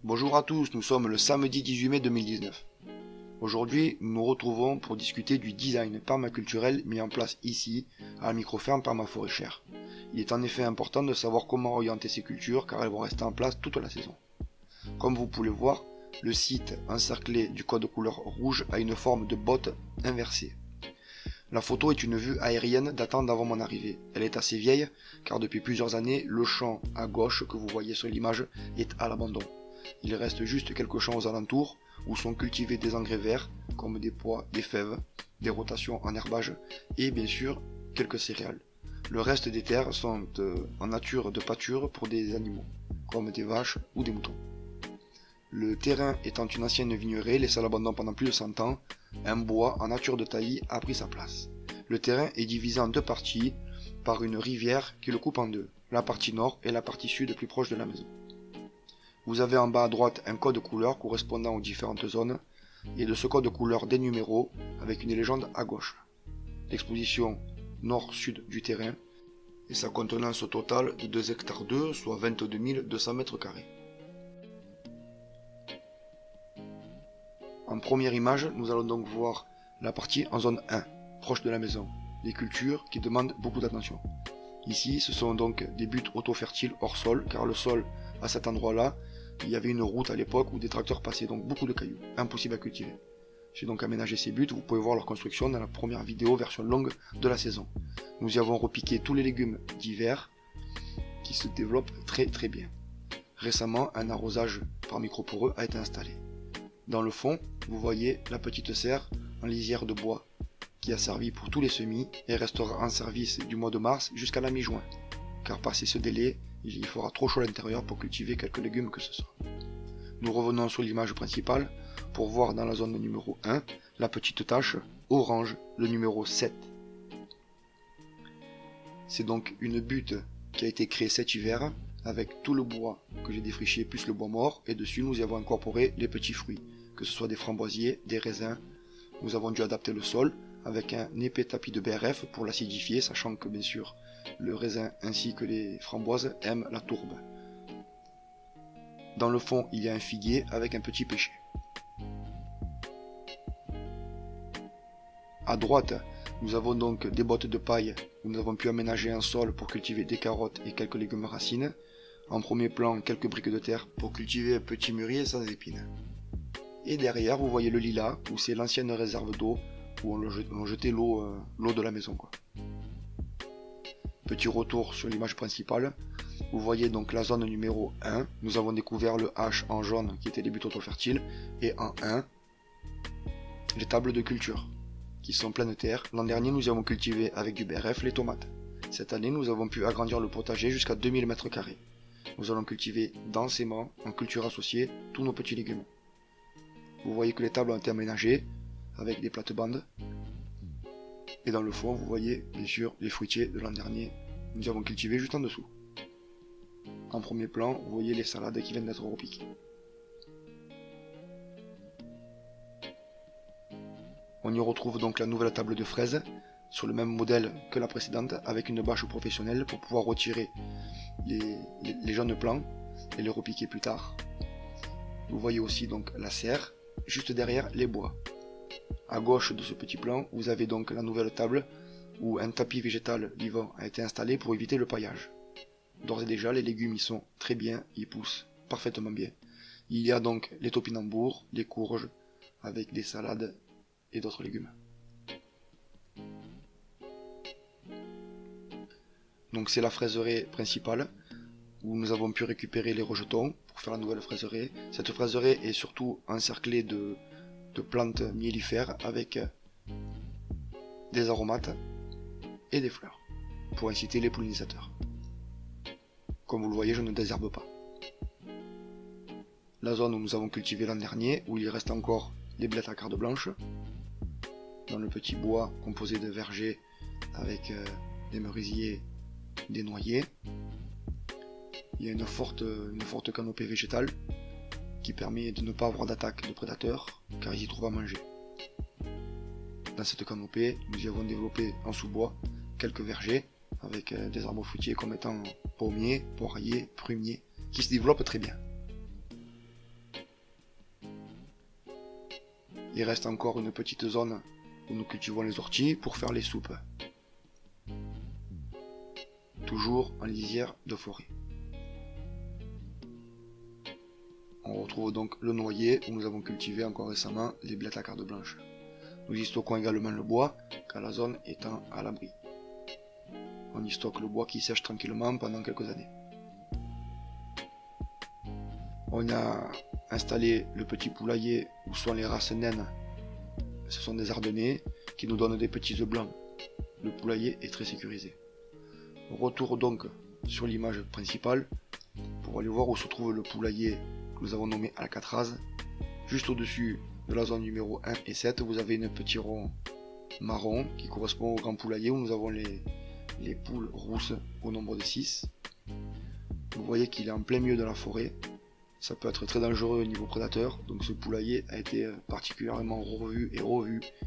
Bonjour à tous, nous sommes le samedi 18 mai 2019. Aujourd'hui, nous nous retrouvons pour discuter du design permaculturel mis en place ici, à la microferme Permaforêt-Cher. Il est en effet important de savoir comment orienter ces cultures car elles vont rester en place toute la saison. Comme vous pouvez le voir, le site encerclé du code couleur rouge a une forme de botte inversée. La photo est une vue aérienne datant d'avant mon arrivée. Elle est assez vieille car depuis plusieurs années, le champ à gauche que vous voyez sur l'image est à l'abandon. Il reste juste quelques champs aux alentours où sont cultivés des engrais verts comme des pois, des fèves, des rotations en herbage et bien sûr quelques céréales. Le reste des terres sont en nature de pâture pour des animaux comme des vaches ou des moutons. Le terrain étant une ancienne vignerie laissée à l'abandon pendant plus de 100 ans, un bois en nature de taillis a pris sa place. Le terrain est divisé en deux parties par une rivière qui le coupe en deux, la partie nord et la partie sud plus proche de la maison. Vous avez en bas à droite un code couleur correspondant aux différentes zones et de ce code couleur des numéros avec une légende à gauche. L'exposition nord-sud du terrain et sa contenance au total de 2 hectares 2, soit 22 200 mètres carrés. En première image, nous allons donc voir la partie en zone 1, proche de la maison, les cultures qui demandent beaucoup d'attention. Ici, ce sont donc des buttes auto-fertiles hors sol, car le sol, à cet endroit-là, il y avait une route à l'époque où des tracteurs passaient, donc beaucoup de cailloux, impossible à cultiver. J'ai donc aménagé ces buttes, vous pouvez voir leur construction dans la première vidéo version longue de la saison. Nous y avons repiqué tous les légumes d'hiver qui se développent très bien. Récemment, un arrosage par microporeux a été installé. Dans le fond, vous voyez la petite serre en lisière de bois qui a servi pour tous les semis et restera en service du mois de mars jusqu'à la mi-juin, car passé ce délai, il fera trop chaud à l'intérieur pour cultiver quelques légumes que ce soit. Nous revenons sur l'image principale pour voir dans la zone numéro 1 la petite tache orange, le numéro 7. C'est donc une butte qui a été créée cet hiver avec tout le bois que j'ai défriché plus le bois mort et dessus nous y avons incorporé les petits fruits, que ce soit des framboisiers, des raisins. Nous avons dû adapter le sol avec un épais tapis de BRF pour l'acidifier, sachant que bien sûr le raisin ainsi que les framboises aiment la tourbe. Dans le fond, il y a un figuier avec un petit pêcher. À droite, nous avons donc des bottes de paille où nous avons pu aménager un sol pour cultiver des carottes et quelques légumes racines. En premier plan, quelques briques de terre pour cultiver un petit mûrier sans épines. Et derrière, vous voyez le lilas, où c'est l'ancienne réserve d'eau, où on jetait l'eau de la maison, quoi. Petit retour sur l'image principale. Vous voyez donc la zone numéro 1. Nous avons découvert le H en jaune qui était les buttes auto-fertiles. Et en 1, les tables de culture qui sont pleines de terre. L'an dernier, nous avons cultivé avec du BRF les tomates. Cette année, nous avons pu agrandir le potager jusqu'à 2000 m². Nous allons cultiver densément, en culture associée, tous nos petits légumes. Vous voyez que les tables ont été aménagées avec des plates-bandes. Et dans le fond, vous voyez bien sûr les fruitiers de l'an dernier. Nous avons cultivé juste en dessous. En premier plan, vous voyez les salades qui viennent d'être repiquées. On y retrouve donc la nouvelle table de fraises, sur le même modèle que la précédente, avec une bâche professionnelle pour pouvoir retirer les jaunes plants et les repiquer plus tard. Vous voyez aussi donc la serre, juste derrière les bois. À gauche de ce petit plan, vous avez donc la nouvelle table où un tapis végétal vivant a été installé pour éviter le paillage. D'ores et déjà, les légumes y sont très bien, ils poussent parfaitement bien. Il y a donc les topinambours, les courges, avec des salades et d'autres légumes. Donc c'est la fraiserie principale où nous avons pu récupérer les rejetons pour faire la nouvelle fraiserie. Cette fraiserie est surtout encerclée de plantes mellifères avec des aromates et des fleurs pour inciter les pollinisateurs. Comme vous le voyez, je ne désherbe pas. La zone où nous avons cultivé l'an dernier, où il reste encore les blettes à carde blanche, dans le petit bois composé de vergers avec des merisiers, des noyers. Il y a une forte canopée végétale qui permet de ne pas avoir d'attaque de prédateurs car ils y trouvent à manger. Dans cette canopée, nous y avons développé en sous-bois quelques vergers avec des arbres fruitiers comme étant pommiers, poiriers, prumiers qui se développent très bien. il reste encore une petite zone où nous cultivons les orties pour faire les soupes. Toujours en lisière de forêt. On retrouve donc le noyer où nous avons cultivé encore récemment les blettes à carte blanche. Nous y stockons également le bois, car la zone étant à l'abri. On y stocke le bois qui sèche tranquillement pendant quelques années. On a installé le petit poulailler où sont les races naines. Ce sont des ardennais qui nous donnent des petits œufs blancs. Le poulailler est très sécurisé. Retour donc sur l'image principale pour aller voir où se trouve le poulailler que nous avons nommé Alcatraz. Juste au-dessus de la zone numéro 1 et 7, vous avez une petite rond marron qui correspond au grand poulailler où nous avons les poules rousses au nombre de 6. Vous voyez qu'il est en plein milieu de la forêt. Ça peut être très dangereux au niveau prédateur, donc ce poulailler a été particulièrement revu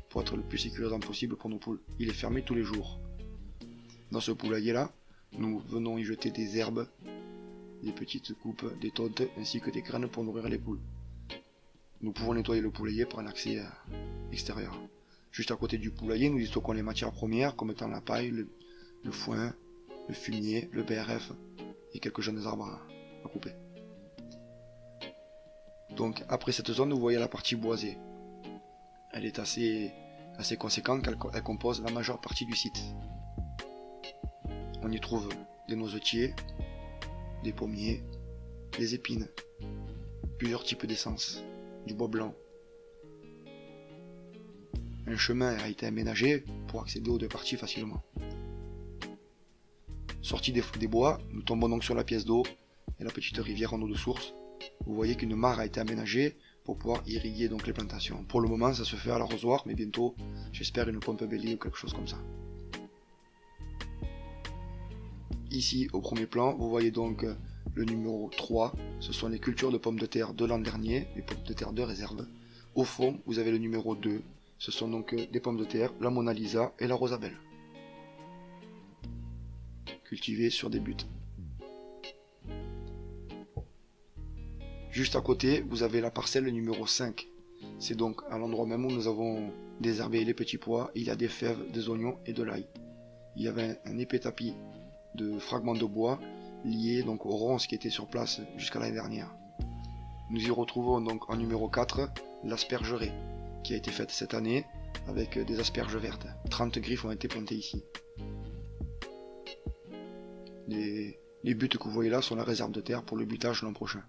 pour être le plus sécurisant possible pour nos poules. Il est fermé tous les jours. Dans ce poulailler là, nous venons y jeter des herbes, des petites coupes, des tontes ainsi que des graines pour nourrir les poules. Nous pouvons nettoyer le poulailler par un accès extérieur. Juste à côté du poulailler, nous y stockons les matières premières comme étant la paille, le foin, le fumier, le BRF et quelques jeunes arbres à couper. Donc après cette zone, vous voyez la partie boisée. Elle est assez conséquente car elle compose la majeure partie du site. On y trouve des noisetiers, des pommiers, des épines, plusieurs types d'essences, du bois blanc. Un chemin a été aménagé pour accéder aux deux parties facilement. Sorti des bois, nous tombons donc sur la pièce d'eau et la petite rivière en eau de source. Vous voyez qu'une mare a été aménagée pour pouvoir irriguer donc les plantations. Pour le moment, ça se fait à l'arrosoir, mais bientôt, j'espère une pompe Belly ou quelque chose comme ça. Ici, au premier plan, vous voyez donc le numéro 3, ce sont les cultures de pommes de terre de l'an dernier, les pommes de terre de réserve. Au fond, vous avez le numéro 2, ce sont donc des pommes de terre, la Mona Lisa et la Rosabelle. Cultivées sur des buts. Juste à côté, vous avez la parcelle numéro 5. C'est donc à l'endroit même où nous avons désherbé les petits pois, il y a des fèves, des oignons et de l'ail. Il y avait un épais tapis de fragments de bois liés donc aux ronces qui étaient sur place jusqu'à l'année dernière. Nous y retrouvons donc en numéro 4 l'aspergerie qui a été faite cette année avec des asperges vertes. 30 griffes ont été plantées ici. Les buts que vous voyez là sont la réserve de terre pour le butage l'an prochain.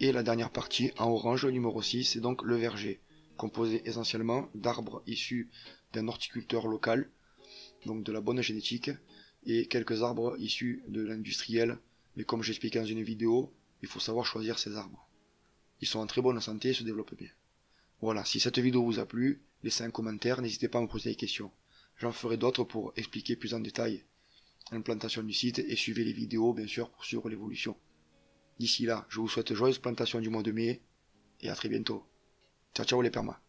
Et la dernière partie en orange, le numéro 6, c'est donc le verger, composé essentiellement d'arbres issus d'un horticulteur local, donc de la bonne génétique, et quelques arbres issus de l'industriel, mais comme j'expliquais dans une vidéo, il faut savoir choisir ces arbres. Ils sont en très bonne santé et se développent bien. Voilà, si cette vidéo vous a plu, laissez un commentaire, n'hésitez pas à me poser des questions. J'en ferai d'autres pour expliquer plus en détail l'implantation du site et suivez les vidéos bien sûr pour suivre l'évolution. D'ici là, je vous souhaite joyeuse plantation du mois de mai et à très bientôt. Ciao ciao les permas.